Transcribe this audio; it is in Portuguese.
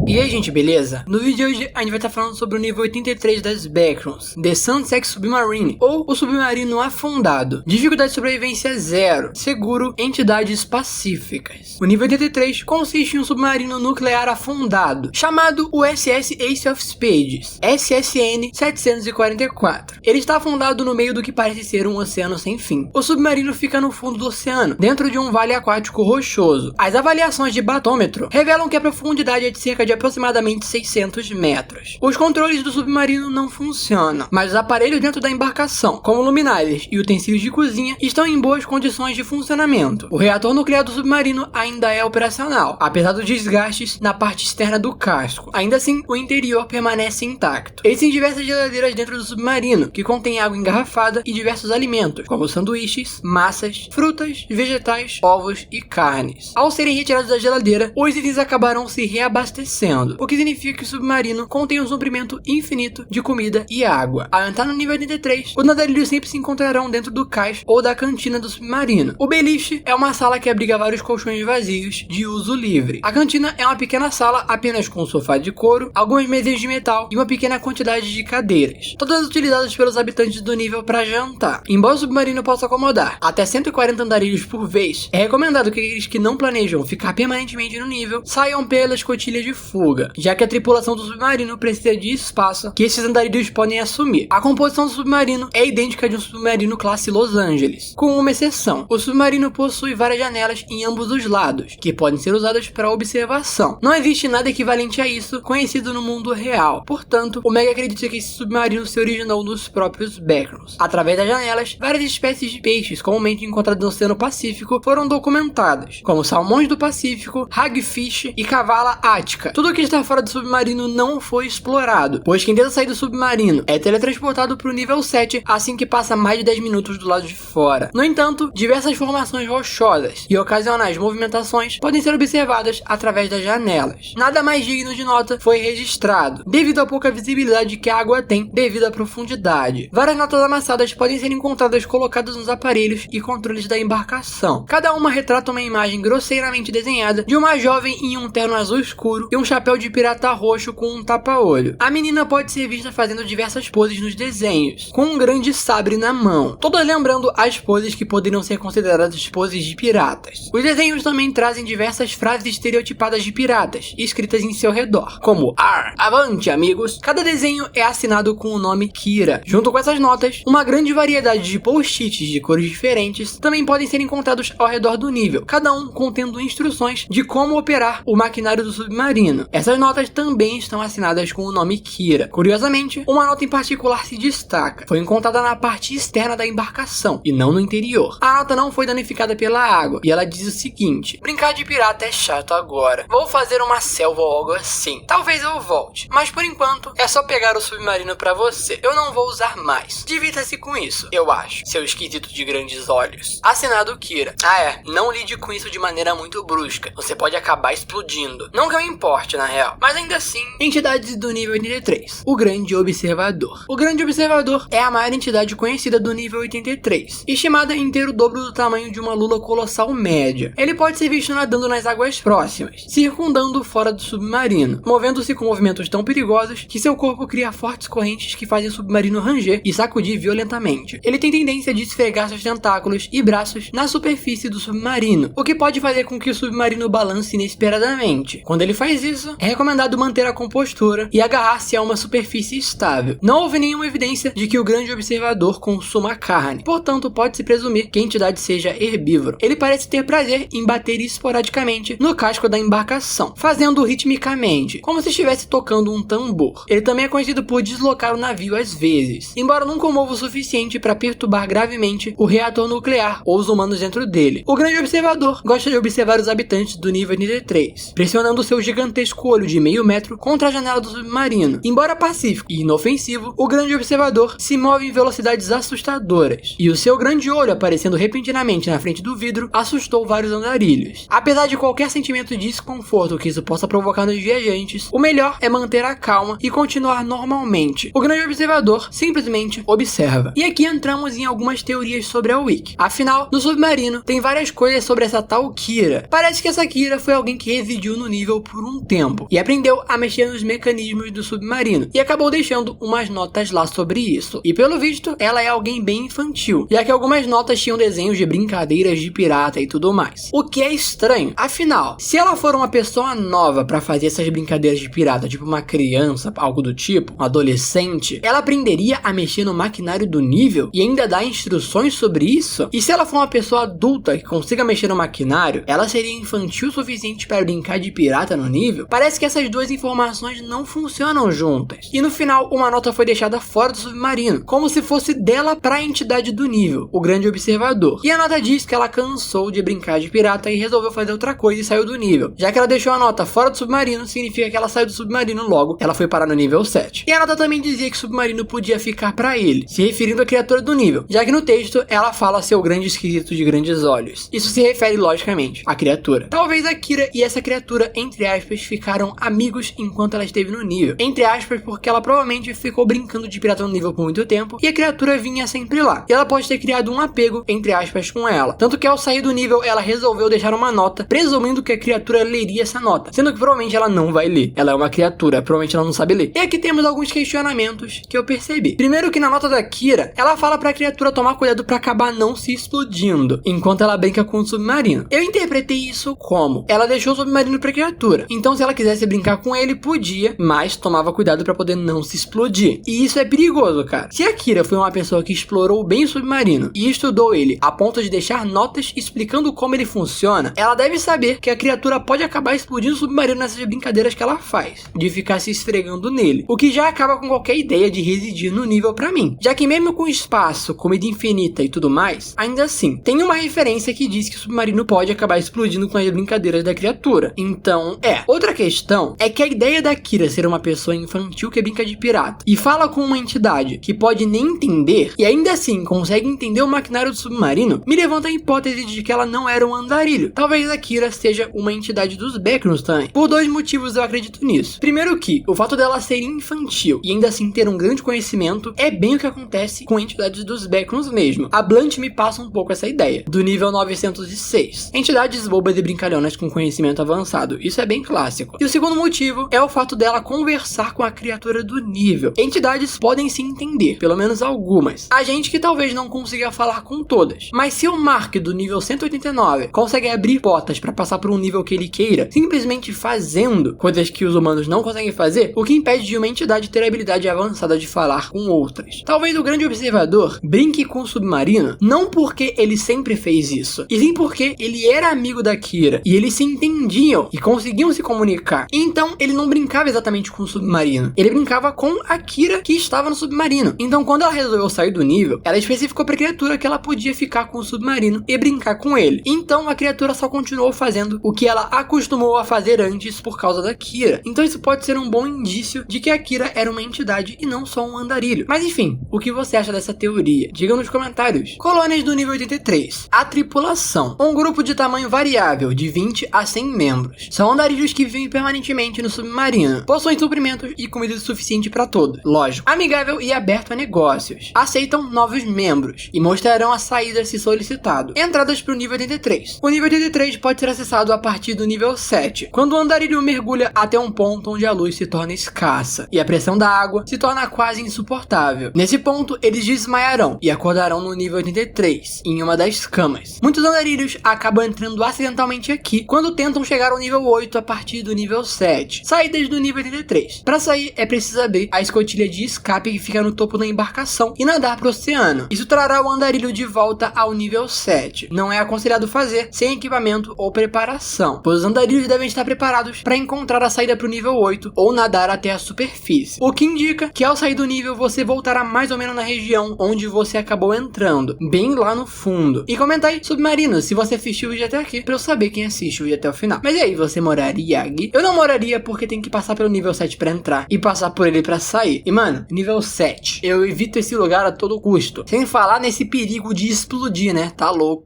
E aí gente, beleza? No vídeo de hoje a gente vai estar falando sobre o nível 83 das Backrooms, The Sunset Submarine, ou o submarino afundado. Dificuldade de sobrevivência 0, seguro, entidades pacíficas. O nível 83 consiste em um submarino nuclear afundado, chamado o SS Ace of Spades, SSN 744. Ele está afundado no meio do que parece ser um oceano sem fim. O submarino fica no fundo do oceano, dentro de um vale aquático rochoso. As avaliações de batômetro revelam que a profundidade é de cerca de aproximadamente 600 metros. Os controles do submarino não funcionam, mas os aparelhos dentro da embarcação, como luminárias e utensílios de cozinha, estão em boas condições de funcionamento. O reator nuclear do submarino ainda é operacional, apesar dos desgastes na parte externa do casco. Ainda assim, o interior permanece intacto. Existem diversas geladeiras dentro do submarino, que contêm água engarrafada e diversos alimentos, como sanduíches, massas, frutas, vegetais, ovos e carnes. Ao serem retirados da geladeira, os itens acabarão se reabastecendo, o que significa que o submarino contém um suprimento infinito de comida e água. Ao entrar no nível 83, os nadarilhos sempre se encontrarão dentro do cais ou da cantina do submarino. O beliche é uma sala que abriga vários colchões vazios de uso livre. A cantina é uma pequena sala apenas com um sofá de couro, algumas mesas de metal e uma pequena quantidade de cadeiras, todas utilizadas pelos habitantes do nível para jantar. Embora o submarino possa acomodar até 140 andarilhos por vez, é recomendado que aqueles que não planejam ficar permanentemente no nível saiam pela escotilha de fuga, já que a tripulação do submarino precisa de espaço que esses andarilhos podem assumir. A composição do submarino é idêntica de um submarino classe Los Angeles, com uma exceção: o submarino possui várias janelas em ambos os lados, que podem ser usadas para observação. Não existe nada equivalente a isso conhecido no mundo real, portanto, o Meg acredita que esse submarino se originou nos próprios Backrooms. Através das janelas, várias espécies de peixes comumente encontrados no Oceano Pacífico foram documentadas, como salmões do Pacífico, hagfish e cavala ática. Tudo que está fora do submarino não foi explorado, pois quem tenta sair do submarino é teletransportado para o nível 7 assim que passa mais de 10 minutos do lado de fora. No entanto, diversas formações rochosas e ocasionais movimentações podem ser observadas através das janelas. Nada mais digno de nota foi registrado, devido à pouca visibilidade que a água tem devido à profundidade. Várias notas amassadas podem ser encontradas colocadas nos aparelhos e controles da embarcação. Cada uma retrata uma imagem grosseiramente desenhada de uma jovem em um terno azul escuro e um chapéu de pirata roxo com um tapa-olho. A menina pode ser vista fazendo diversas poses nos desenhos, com um grande sabre na mão, todas lembrando as poses que poderiam ser consideradas poses de piratas. Os desenhos também trazem diversas frases estereotipadas de piratas, escritas em seu redor, como "Ar, avante amigos". Cada desenho é assinado com o nome Kira. Junto com essas notas, uma grande variedade de post-its de cores diferentes também podem ser encontrados ao redor do nível, cada um contendo instruções de como operar o maquinário do submarino. Essas notas também estão assinadas com o nome Kira. Curiosamente, uma nota em particular se destaca. Foi encontrada na parte externa da embarcação e não no interior. A nota não foi danificada pela água e ela diz o seguinte: "Brincar de pirata é chato agora. Vou fazer uma selva ou algo assim. Talvez eu volte, mas por enquanto é só pegar o submarino pra você. Eu não vou usar mais. Divirta-se com isso, eu acho, seu esquisito de grandes olhos." Assinado Kira. Não lide com isso de maneira muito brusca. Você pode acabar explodindo. Não que eu me importe, na real. Mas ainda assim, entidades do nível 83. O Grande Observador. O Grande Observador é a maior entidade conhecida do nível 83, estimada em ter o dobro do tamanho de uma lula colossal média. Ele pode ser visto nadando nas águas próximas, circundando fora do submarino, movendo-se com movimentos tão perigosos que seu corpo cria fortes correntes que fazem o submarino ranger e sacudir violentamente. Ele tem tendência de esfregar seus tentáculos e braços na superfície do submarino, o que pode fazer com que o submarino balance inesperadamente. Quando ele faz isso, é recomendado manter a compostura e agarrar-se a uma superfície estável. Não houve nenhuma evidência de que o Grande Observador consuma carne, portanto pode-se presumir que a entidade seja herbívoro. Ele parece ter prazer em bater esporadicamente no casco da embarcação, fazendo ritmicamente, como se estivesse tocando um tambor. Ele também é conhecido por deslocar o navio às vezes, embora nunca comova o suficiente para perturbar gravemente o reator nuclear ou os humanos dentro dele. O Grande Observador gosta de observar os habitantes do nível 83, pressionando seu gigantesco olho de meio metro contra a janela do submarino. Embora pacífico e inofensivo, o Grande Observador se move em velocidades assustadoras, e o seu grande olho aparecendo repentinamente na frente do vidro assustou vários andarilhos. Apesar de qualquer sentimento de desconforto que isso possa provocar nos viajantes, o melhor é manter a calma e continuar normalmente. O Grande Observador simplesmente observa. E aqui entramos em algumas teorias sobre a Wiki. Afinal, no submarino tem várias coisas sobre essa tal Kira. Parece que essa Kira foi alguém que residiu no nível por um tempo. tempo e aprendeu a mexer nos mecanismos do submarino e acabou deixando umas notas lá sobre isso. E pelo visto, ela é alguém bem infantil, já que algumas notas tinham desenhos de brincadeiras de pirata e tudo mais. O que é estranho, afinal, se ela for uma pessoa nova pra fazer essas brincadeiras de pirata, tipo uma criança, algo do tipo, um adolescente, ela aprenderia a mexer no maquinário do nível e ainda dar instruções sobre isso? E se ela for uma pessoa adulta que consiga mexer no maquinário, ela seria infantil o suficiente para brincar de pirata no nível? Parece que essas duas informações não funcionam juntas. E no final, uma nota foi deixada fora do submarino, como se fosse dela para a entidade do nível, o grande observador. E a nota diz que ela cansou de brincar de pirata e resolveu fazer outra coisa e saiu do nível. Já que ela deixou a nota fora do submarino, significa que ela saiu do submarino, logo ela foi parar no nível 7. E a nota também dizia que o submarino podia ficar para ele, se referindo à criatura do nível, já que no texto ela fala seu grande esquisito de grandes olhos. Isso se refere logicamente à criatura. Talvez a Kira e essa criatura, entre aspas, ficaram amigos enquanto ela esteve no nível. Entre aspas, porque ela provavelmente ficou brincando de pirata no nível por muito tempo e a criatura vinha sempre lá. E ela pode ter criado um apego, entre aspas, com ela. Tanto que ao sair do nível, ela resolveu deixar uma nota, presumindo que a criatura leria essa nota. Sendo que provavelmente ela não vai ler. Ela é uma criatura, provavelmente ela não sabe ler. E aqui temos alguns questionamentos que eu percebi. Primeiro que na nota da Kira, ela fala pra criatura tomar cuidado pra acabar não se explodindo, enquanto ela brinca com o submarino. Eu interpretei isso como ela deixou o submarino pra criatura. Então se ela quisesse brincar com ele, podia, mas tomava cuidado pra poder não se explodir. E isso é perigoso, cara. Se a Kira foi uma pessoa que explorou bem o submarino e estudou ele a ponto de deixar notas explicando como ele funciona, ela deve saber que a criatura pode acabar explodindo o submarino nessas brincadeiras que ela faz, de ficar se esfregando nele, o que já acaba com qualquer ideia de residir no nível pra mim, já que mesmo com espaço, comida infinita e tudo mais, ainda assim, tem uma referência que diz que o submarino pode acabar explodindo com as brincadeiras da criatura. Então, outra questão é que a ideia da Kira ser uma pessoa infantil que brinca de pirata e fala com uma entidade que pode nem entender e ainda assim consegue entender o maquinário do submarino, me levanta a hipótese de que ela não era um andarilho. Talvez a Kira seja uma entidade dos Backrooms também. Por dois motivos eu acredito nisso. Primeiro que o fato dela ser infantil e ainda assim ter um grande conhecimento é bem o que acontece com entidades dos Backrooms mesmo. A Blunt me passa um pouco essa ideia, do nível 906. Entidades bobas e brincalhonas com conhecimento avançado, isso é bem clássico. E o segundo motivo é o fato dela conversar com a criatura do nível. Entidades podem se entender, pelo menos algumas. A gente que talvez não consiga falar com todas. Mas se o Mark do nível 189 consegue abrir portas para passar por um nível que ele queira, simplesmente fazendo coisas que os humanos não conseguem fazer, o que impede de uma entidade ter a habilidade avançada de falar com outras. Talvez o grande observador brinque com o submarino, não porque ele sempre fez isso, e sim porque ele era amigo da Kira, e eles se entendiam e conseguiam se comunicar. Então ele não brincava exatamente com o submarino, ele brincava com a Kira que estava no submarino. Então quando ela resolveu sair do nível, ela especificou pra criatura que ela podia ficar com o submarino e brincar com ele. Então a criatura só continuou fazendo o que ela acostumou a fazer antes por causa da Kira. Então isso pode ser um bom indício de que a Kira era uma entidade e não só um andarilho. Mas enfim, o que você acha dessa teoria? Diga nos comentários. Colônias do nível 83. A tripulação. Um grupo de tamanho variável, de 20 a 100 membros. São andarilhos que vivem permanentemente no submarino. Possuem suprimentos e comida suficiente para todos. Lógico. Amigável e aberto a negócios. Aceitam novos membros e mostrarão a saída se solicitado. Entradas para o nível 83. O nível 83 pode ser acessado a partir do nível 7, quando o andarilho mergulha até um ponto onde a luz se torna escassa e a pressão da água se torna quase insuportável. Nesse ponto, eles desmaiarão e acordarão no nível 83, em uma das camas. Muitos andarilhos acabam entrando acidentalmente aqui quando tentam chegar ao nível 8 a partir do nível 7. Saídas do nível 83. Para sair, é preciso abrir a escotilha de escape que fica no topo da embarcação e nadar para o oceano. Isso trará o andarilho de volta ao nível 7. Não é aconselhado fazer sem equipamento ou preparação, pois os andarilhos devem estar preparados para encontrar a saída para o nível 8 ou nadar até a superfície. O que indica que ao sair do nível você voltará mais ou menos na região onde você acabou entrando, bem lá no fundo. E comenta aí, submarino, se você assistiu o vídeo até aqui, pra eu saber quem assiste o vídeo até o final. Mas e aí, você moraria aqui? Eu não moraria porque tem que passar pelo nível 7 pra entrar e passar por ele pra sair. E mano, nível 7, eu evito esse lugar a todo custo. Sem falar nesse perigo de explodir, né? Tá louco.